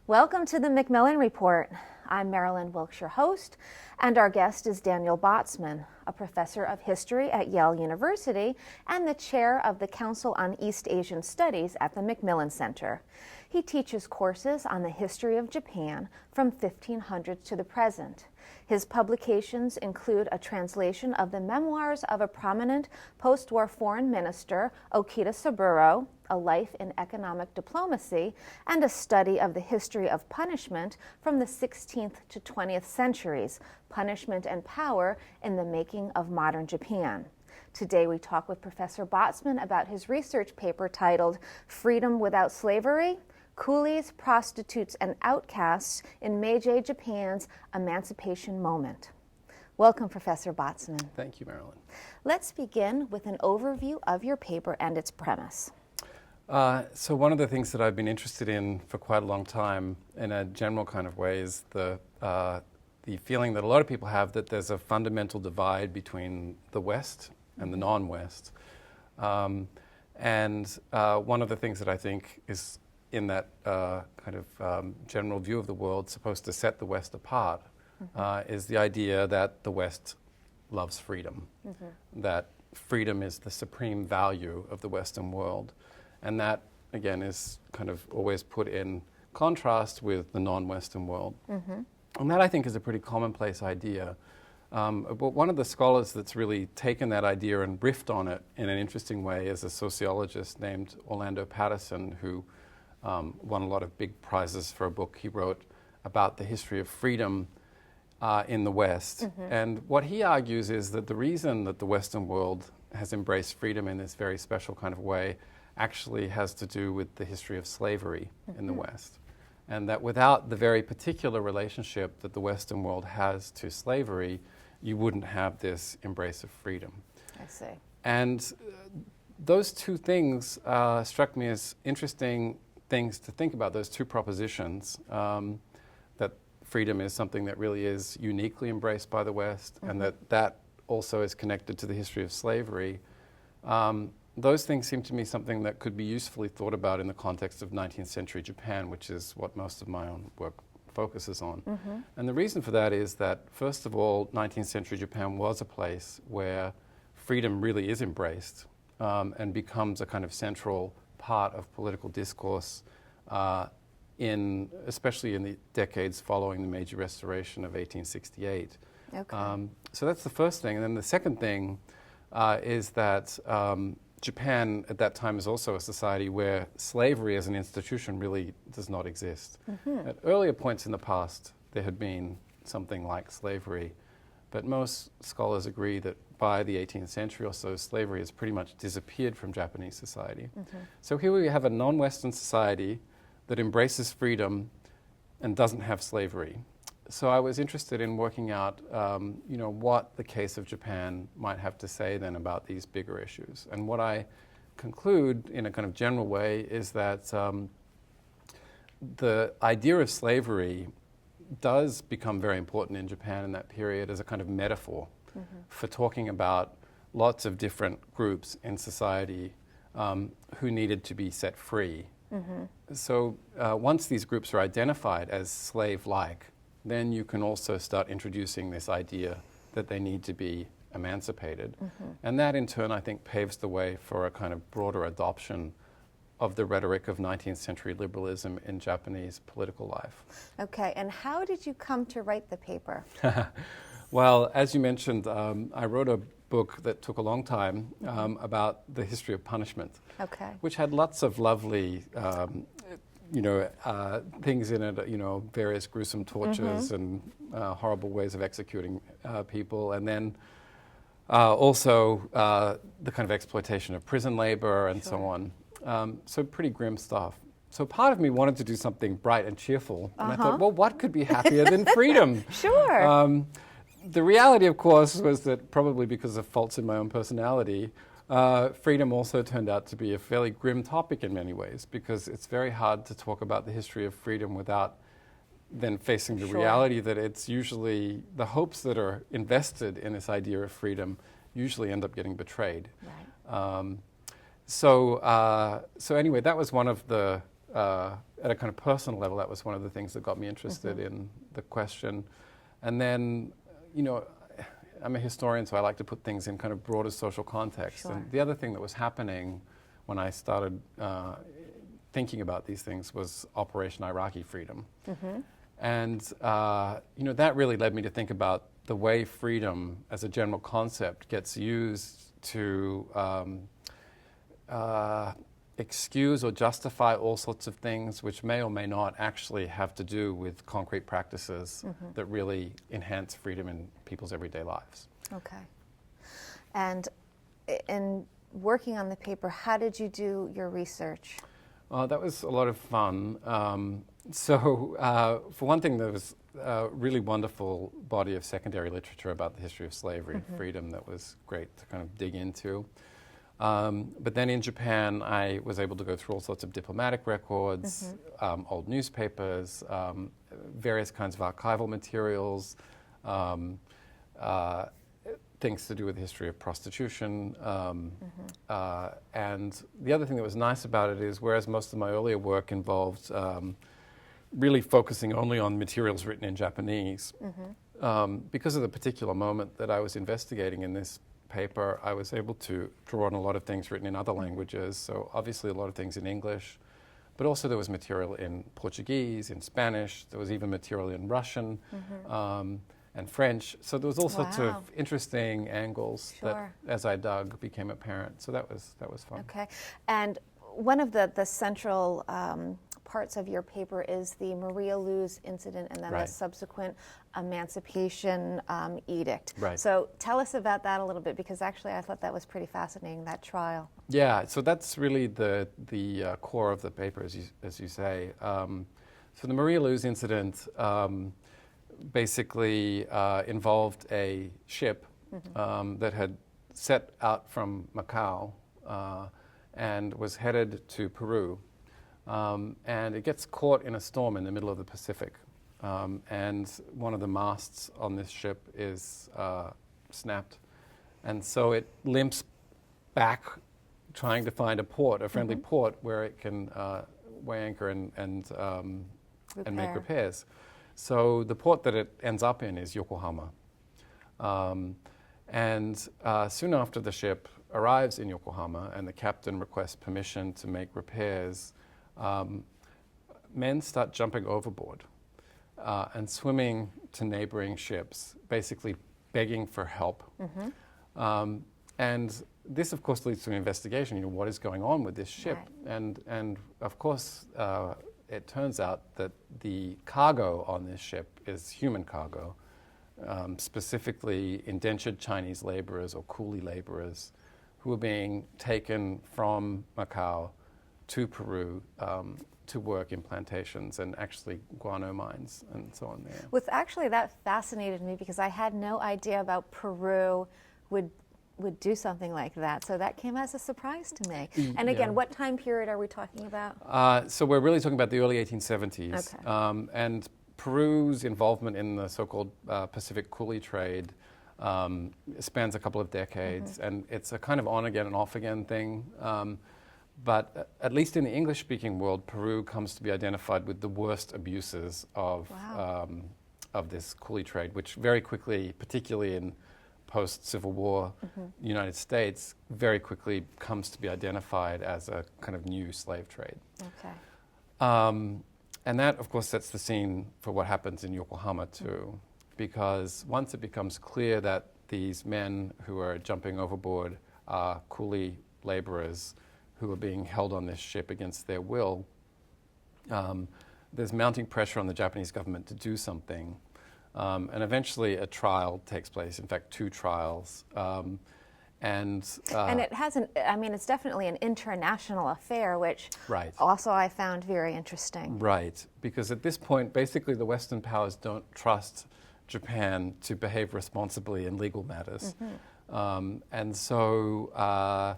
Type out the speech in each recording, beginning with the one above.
Welcome to the Macmillan Report. I'm Marilyn Wilkes, your host, and our guest is Daniel Botsman, a professor of history at Yale University and the chair of the Council on East Asian Studies at the Macmillan Center. He teaches courses on the history of Japan from 1500 to the present. His publications include a translation of the memoirs of a prominent post-war foreign minister, Okita Saburo, A Life in Economic Diplomacy, and a study of the history of punishment from the 16th to 20th centuries, Punishment and Power in the Making of Modern Japan. Today we talk with Professor Botsman about his research paper titled Freedom Without Slavery: Coolies, Prostitutes, and Outcastes in Meiji Japan's Emancipation Moment. Welcome, Professor Botsman. Thank you, Marilyn. Let's begin with an overview of your paper and its premise. So one of the things that I've been interested in for quite a long time in a general kind of way is the feeling that a lot of people have that there's a fundamental divide between the West and the non-West. And one of the things that I think is in that general view of the world supposed to set the West apart is the idea that the West loves freedom, that freedom is the supreme value of the Western world. And that, again, is kind of always put in contrast with the non-Western world. And that, I think, is a pretty commonplace idea. But one of the scholars that's really taken that idea and riffed on it in an interesting way is a sociologist named Orlando Patterson, who won a lot of big prizes for a book he wrote about the history of freedom in the West. And what he argues is that the reason that the Western world has embraced freedom in this very special kind of way actually has to do with the history of slavery in the West. And that without the very particular relationship that the Western world has to slavery, you wouldn't have this embrace of freedom. I see. And those two things struck me as interesting things to think about, those two propositions, that freedom is something that really is uniquely embraced by the West, and that also is connected to the history of slavery. Those things seem to me something that could be usefully thought about in the context of 19th century Japan, which is what most of my own work focuses on. And the reason for that is that, first of all, 19th century Japan was a place where freedom really is embraced and becomes a kind of central part of political discourse, especially in the decades following the Meiji Restoration of 1868. Okay. So that's the first thing. And then the second thing is that Japan at that time is also a society where slavery as an institution really does not exist. At earlier points in the past, there had been something like slavery, but most scholars agree that by the 18th century or so, slavery has pretty much disappeared from Japanese society. So here we have a non-Western society that embraces freedom and doesn't have slavery. So I was interested in working out, what the case of Japan might have to say then about these bigger issues. And what I conclude in a kind of general way is that the idea of slavery does become very important in Japan in that period as a kind of metaphor for talking about lots of different groups in society who needed to be set free. So once these groups are identified as slave-like, then you can also start introducing this idea that they need to be emancipated. And that, in turn, I think paves the way for a kind of broader adoption of the rhetoric of 19th century liberalism in Japanese political life. Okay, and how did you come to write the paper? Well, as you mentioned, I wrote a book that took a long time about the history of punishment, which had lots of lovely things in it, various gruesome tortures and horrible ways of executing people, and then also the kind of exploitation of prison labor and so on. So pretty grim stuff. So part of me wanted to do something bright and cheerful, and I thought, well, what could be happier than freedom? The reality, of course, was that probably because of faults in my own personality, freedom also turned out to be a fairly grim topic in many ways, because it's very hard to talk about the history of freedom without then facing the reality that it's usually the hopes that are invested in this idea of freedom usually end up getting betrayed. So anyway, that was one of the at a kind of personal level, that was one of the things that got me interested in the question. And then, I'm a historian, so I like to put things in kind of broader social context. Sure. And the other thing that was happening when I started thinking about these things was Operation Iraqi Freedom. And, that really led me to think about the way freedom as a general concept gets used to excuse or justify all sorts of things which may or may not actually have to do with concrete practices that really enhance freedom in people's everyday lives. Okay. And in working on the paper, how did you do your research? That was a lot of fun. For one thing, there was a really wonderful body of secondary literature about the history of slavery and freedom that was great to kind of dig into. But then in Japan, I was able to go through all sorts of diplomatic records, old newspapers, various kinds of archival materials, things to do with the history of prostitution. And the other thing that was nice about it is, whereas most of my earlier work involved really focusing only on materials written in Japanese, because of the particular moment that I was investigating in this paper, I was able to draw on a lot of things written in other languages, so obviously a lot of things in English, but also there was material in Portuguese, in Spanish, there was even material in Russian and French, so there was all sorts of interesting angles that, as I dug, became apparent, so that was fun. Okay, and one of the central parts of your paper is the Maria Luz incident and then the subsequent Emancipation edict. Right. So tell us about that a little bit, because actually I thought that was pretty fascinating, that trial. Yeah, so that's really the core of the paper, as you say. So the Maria Luz incident basically involved a ship that had set out from Macau and was headed to Peru. And it gets caught in a storm in the middle of the Pacific. And one of the masts on this ship is snapped. And so it limps back, trying to find a port, a friendly port, where it can weigh anchor and make repairs. So the port that it ends up in is Yokohama. And soon after the ship arrives in Yokohama and the captain requests permission to make repairs, men start jumping overboard and swimming to neighboring ships, basically begging for help. And this, of course, leads to an investigation. What is going on with this ship? Right. And of course, it turns out that the cargo on this ship is human cargo, specifically indentured Chinese laborers or coolie laborers who are being taken from Macau to Peru to work in plantations and actually guano mines and so on there. Well, actually, that fascinated me because I had no idea about Peru would do something like that. So that came as a surprise to me. And again, what time period are we talking about? So we're really talking about the early 1870s. Okay. And Peru's involvement in the so-called Pacific coolie trade spans a couple of decades, and it's a kind of on-again and off-again thing. But at least in the English-speaking world, Peru comes to be identified with the worst abuses of this coolie trade, which very quickly, particularly in post-Civil War United States, very quickly comes to be identified as a kind of new slave trade. Okay. And that, of course, sets the scene for what happens in Yokohama, too, because once it becomes clear that these men who are jumping overboard are coolie laborers who are being held on this ship against their will, there's mounting pressure on the Japanese government to do something. And eventually a trial takes place, in fact, 2 trials. And it hasn't, it's definitely an international affair, which also I found very interesting. Right, because at this point, basically the Western powers don't trust Japan to behave responsibly in legal matters. And so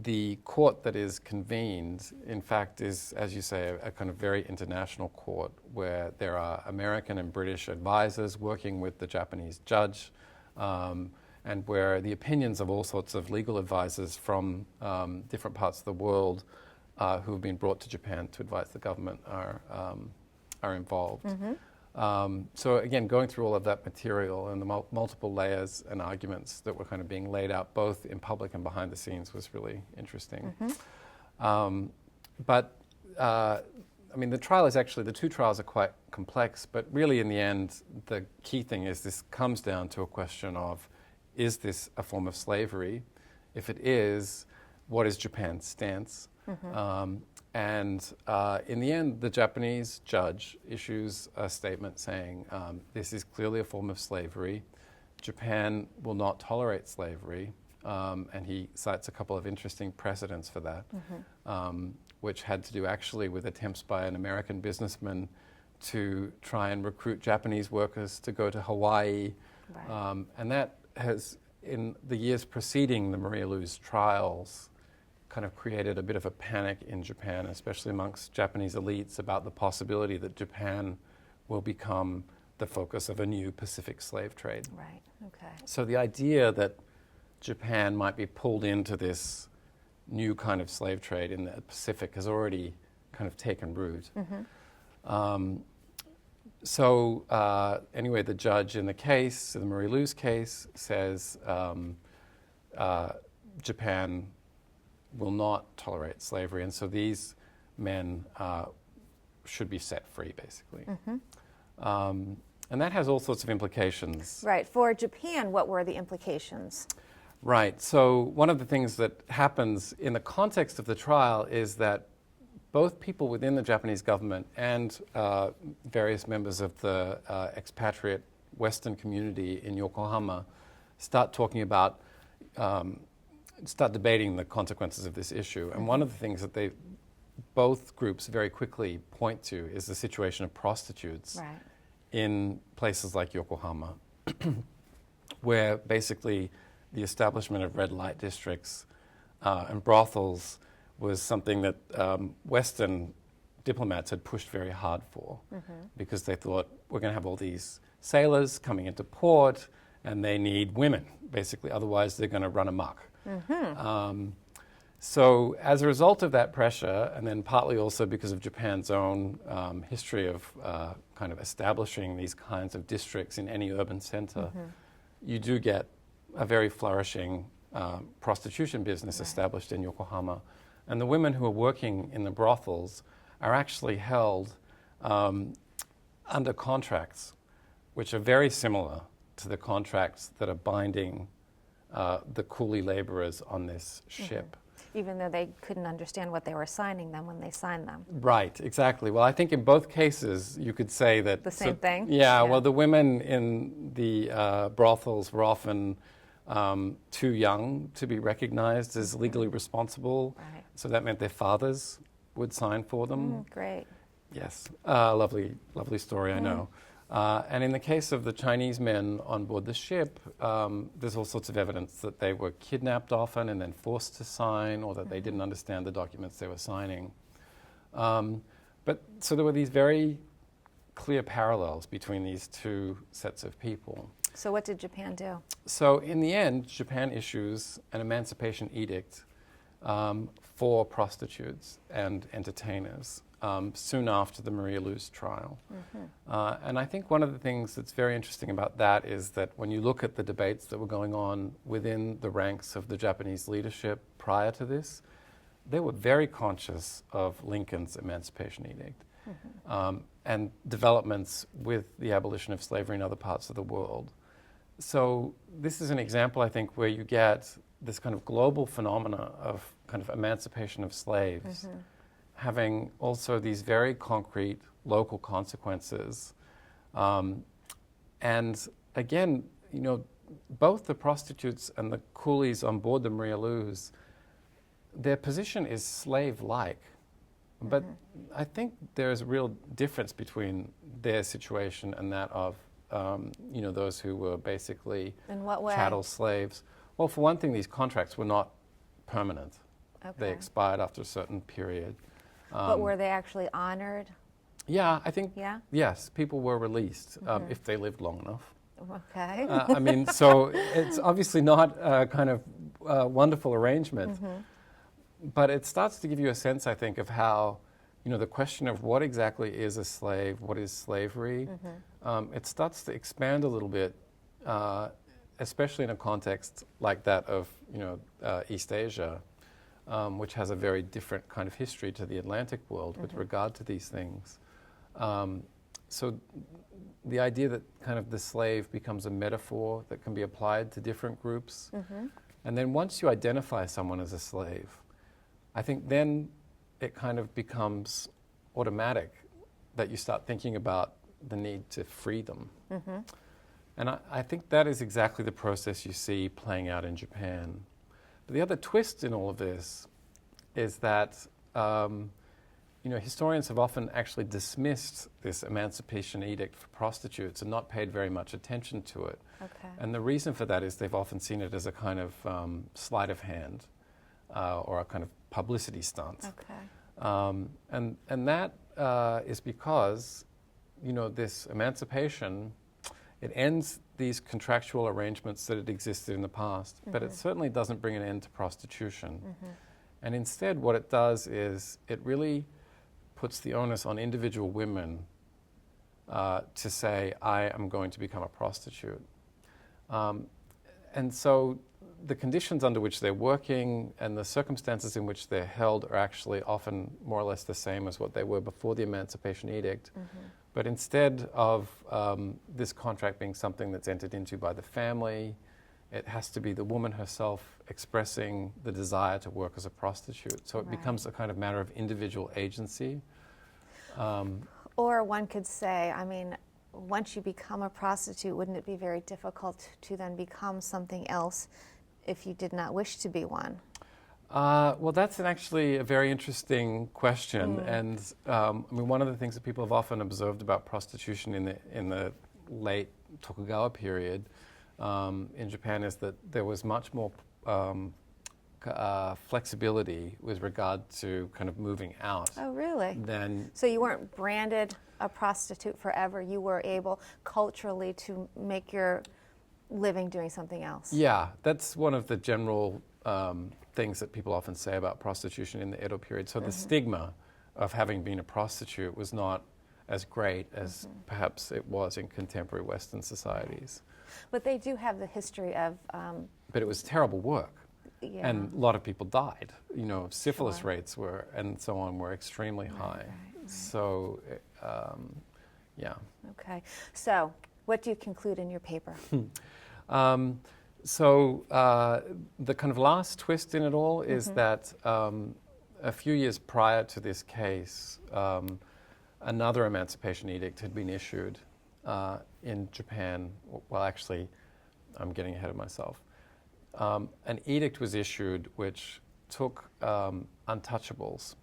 the court that is convened, in fact, is, as you say, a kind of very international court where there are American and British advisors working with the Japanese judge, and where the opinions of all sorts of legal advisors from different parts of the world who have been brought to Japan to advise the government are involved. So again, going through all of that material and the multiple layers and arguments that were kind of being laid out both in public and behind the scenes was really interesting. But I mean, the two trials are quite complex, but really in the end, the key thing is this comes down to a question of, is this a form of slavery? If it is, what is Japan's stance? And in the end, the Japanese judge issues a statement saying, this is clearly a form of slavery. Japan will not tolerate slavery. And he cites a couple of interesting precedents for that, which had to do actually with attempts by an American businessman to try and recruit Japanese workers to go to Hawaii. And that has, in the years preceding the Maria Lu's trials, kind of created a bit of a panic in Japan, especially amongst Japanese elites, about the possibility that Japan will become the focus of a new Pacific slave trade. Right, okay. So the idea that Japan might be pulled into this new kind of slave trade in the Pacific has already kind of taken root. Anyway, the judge in the case, in the Maria Lu's case, says Japan will not tolerate slavery, and so these men should be set free, basically. And that has all sorts of implications. Right. For Japan, what were the implications? Right. So one of the things that happens in the context of the trial is that both people within the Japanese government and various members of the expatriate Western community in Yokohama start talking about, start debating the consequences of this issue. And one of the things that both groups very quickly point to is the situation of prostitutes in places like Yokohama, where basically the establishment of red light districts and brothels was something that Western diplomats had pushed very hard for, because they thought, we're going to have all these sailors coming into port and they need women, basically, otherwise they're going to run amok. So as a result of that pressure, and then partly also because of Japan's own history of kind of establishing these kinds of districts in any urban center, you do get a very flourishing prostitution business established in Yokohama. And the women who are working in the brothels are actually held under contracts which are very similar to the contracts that are binding the coolie laborers on this ship. Even though they couldn't understand what they were signing them when they signed them. Right, exactly. Well, I think in both cases you could say that... The same thing? Yeah, well, the women in the brothels were often too young to be recognized as legally responsible. So that meant their fathers would sign for them. Great. Yes, lovely story, I know. And in the case of the Chinese men on board the ship, there's all sorts of evidence that they were kidnapped often and then forced to sign, or that they didn't understand the documents they were signing. So there were these very clear parallels between these two sets of people. So what did Japan do? So in the end, Japan issues an emancipation edict for prostitutes and entertainers soon after the Maria Lu's trial. And I think one of the things that's very interesting about that is that when you look at the debates that were going on within the ranks of the Japanese leadership prior to this, they were very conscious of Lincoln's Emancipation Edict and developments with the abolition of slavery in other parts of the world. So this is an example, I think, where you get this kind of global phenomena of kind of emancipation of slaves having also these very concrete local consequences. And again, you know, both the prostitutes and the coolies on board the Maria Lu's, their position is slave-like. But I think there's a real difference between their situation and that of, you know, those who were basically In what way? chattel slaves. Well, for one thing, these contracts were not permanent. They expired after a certain period. But were they actually honored? Yeah, I think, yes, people were released if they lived long enough. Okay. I mean, so it's obviously not a kind of wonderful arrangement. but it starts to give you a sense, I think, of how, the question of what exactly is a slave, what is slavery, it starts to expand a little bit, especially in a context like that of, East Asia, which has a very different kind of history to the Atlantic world with regard to these things. So the idea that kind of the slave becomes a metaphor that can be applied to different groups. And then once you identify someone as a slave, I think then it kind of becomes automatic that you start thinking about the need to free them. And I think that is exactly the process you see playing out in Japan. But the other twist in all of this is that historians have often actually dismissed this Emancipation Edict for prostitutes and not paid very much attention to it. Okay. And the reason for that is they've often seen it as a kind of sleight of hand or a kind of publicity stunt. Okay. And that is because, this emancipation, it ends these contractual arrangements that had existed in the past, but it certainly doesn't bring an end to prostitution. And instead, what it does is it really puts the onus on individual women to say, I am going to become a prostitute. And so the conditions under which they're working and the circumstances in which they're held are actually often more or less the same as what they were before the Emancipation Edict. But instead of this contract being something that's entered into by the family, it has to be the woman herself expressing the desire to work as a prostitute. So it becomes a kind of matter of individual agency. Or one could say, once you become a prostitute, wouldn't it be very difficult to then become something else if you did not wish to be one? Well, that's actually a very interesting question. And one of the things that people have often observed about prostitution in the late Tokugawa period in Japan is that there was much more flexibility with regard to kind of moving out. Oh, really? Then, so you weren't branded a prostitute forever. You were able culturally to make your living doing something else. Yeah, that's one of the general things that people often say about prostitution in the Edo period. So the stigma of having been a prostitute was not as great as perhaps it was in contemporary Western societies. But they do have the history of... but it was terrible work. Yeah. And a lot of people died. Syphilis rates were, and so on, were extremely high. Right. So, yeah. Okay. So, what do you conclude in your paper? So the kind of last twist in it all is that a few years prior to this case, another Emancipation Edict had been issued in Japan. Well, actually, I'm getting ahead of myself. An edict was issued which took untouchables,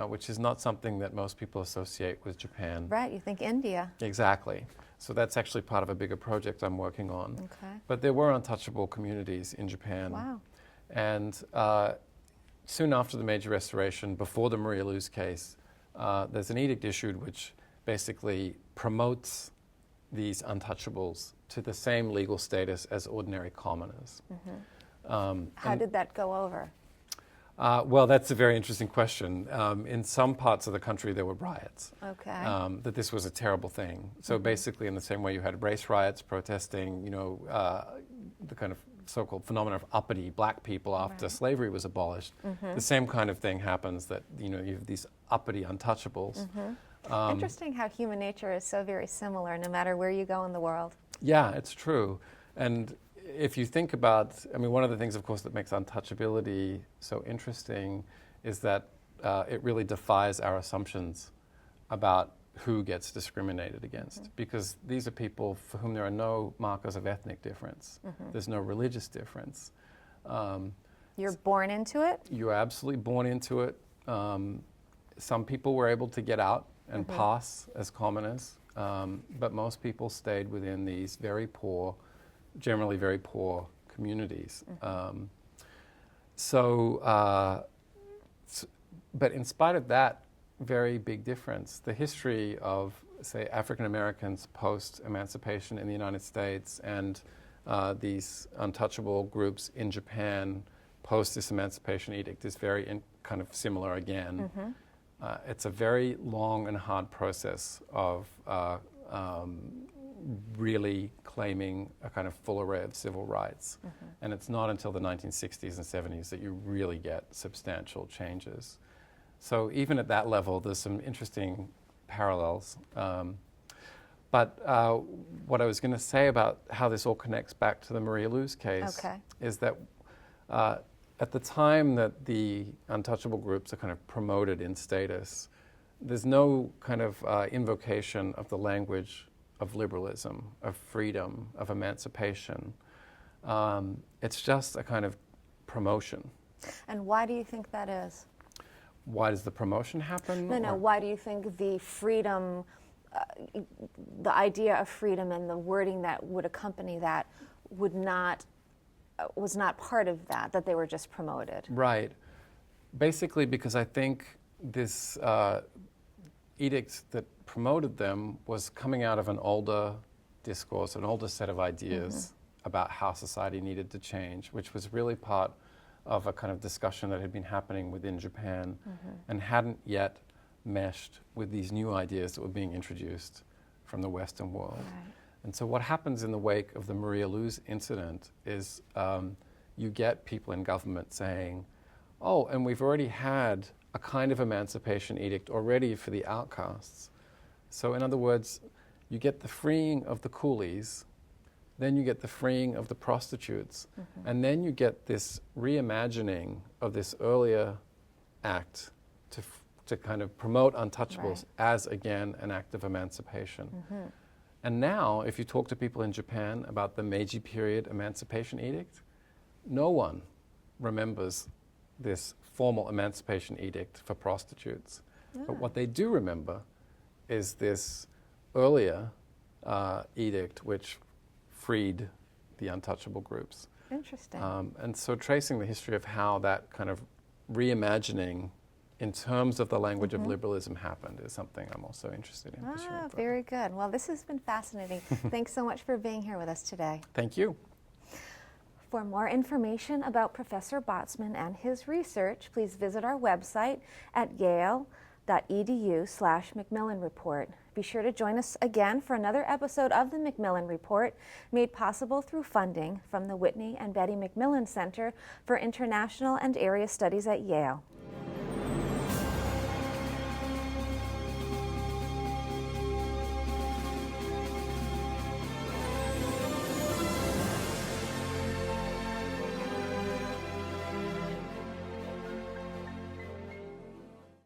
which is not something that most people associate with Japan. Right, you think India. Exactly. So that's actually part of a bigger project I'm working on. Okay. But there were untouchable communities in Japan. Wow. And soon after the Meiji Restoration, before the Maria Luz case, there's an edict issued which basically promotes these untouchables to the same legal status as ordinary commoners. How did that go over? Well, that's a very interesting question. In some parts of the country, there were riots. Okay. That this was a terrible thing. So basically, in the same way you had race riots protesting, the kind of so-called phenomenon of uppity black people after slavery was abolished, the same kind of thing happens that, you have these uppity untouchables. Interesting how human nature is so very similar no matter where you go in the world. Yeah, it's true. And if you think about, one of the things, of course, that makes untouchability so interesting is that it really defies our assumptions about who gets discriminated against. Because these are people for whom there are no markers of ethnic difference. There's no religious difference. You're born into it? You're absolutely born into it. Some people were able to get out and pass as commoners, but most people stayed within these very poor, generally very poor communities. But in spite of that very big difference, the history of, say, African Americans post-emancipation in the United States and these untouchable groups in Japan post this Emancipation Edict is very kind of similar again. It's a very long and hard process of really claiming a kind of full array of civil rights. And it's not until the 1960s and 70s that you really get substantial changes. So even at that level, there's some interesting parallels. But what I was going to say about how this all connects back to the Maria Luz case is that at the time that the untouchable groups are kind of promoted in status, there's no kind of invocation of the language of liberalism, of freedom, of emancipation. It's just a kind of promotion. And why do you think that is? Why does the promotion happen? No. Why do you think the freedom, the idea of freedom and the wording that would accompany that was not part of that they were just promoted? Right. Basically because I think this edict that promoted them was coming out of an older discourse, an older set of ideas about how society needed to change, which was really part of a kind of discussion that had been happening within Japan and hadn't yet meshed with these new ideas that were being introduced from the Western world. Right. And so what happens in the wake of the Maria Luz incident is you get people in government saying, oh, and we've already had a kind of emancipation edict already for the outcasts. So in other words, you get the freeing of the coolies, then you get the freeing of the prostitutes, and then you get this reimagining of this earlier act to kind of promote untouchables as, again, an act of emancipation. And now, if you talk to people in Japan about the Meiji period Emancipation Edict, no one remembers this formal Emancipation Edict for prostitutes. But what they do remember is this earlier edict which freed the untouchable groups. Interesting. And so tracing the history of how that kind of reimagining in terms of the language of liberalism happened is something I'm also interested in pursuing. Very good. Well, this has been fascinating. Thanks so much for being here with us today. Thank you. For more information about Professor Botsman and his research, please visit our website at yale.edu/Macmillan Report. Be sure to join us again for another episode of the Macmillan Report, made possible through funding from the Whitney and Betty Macmillan Center for International and Area Studies at Yale.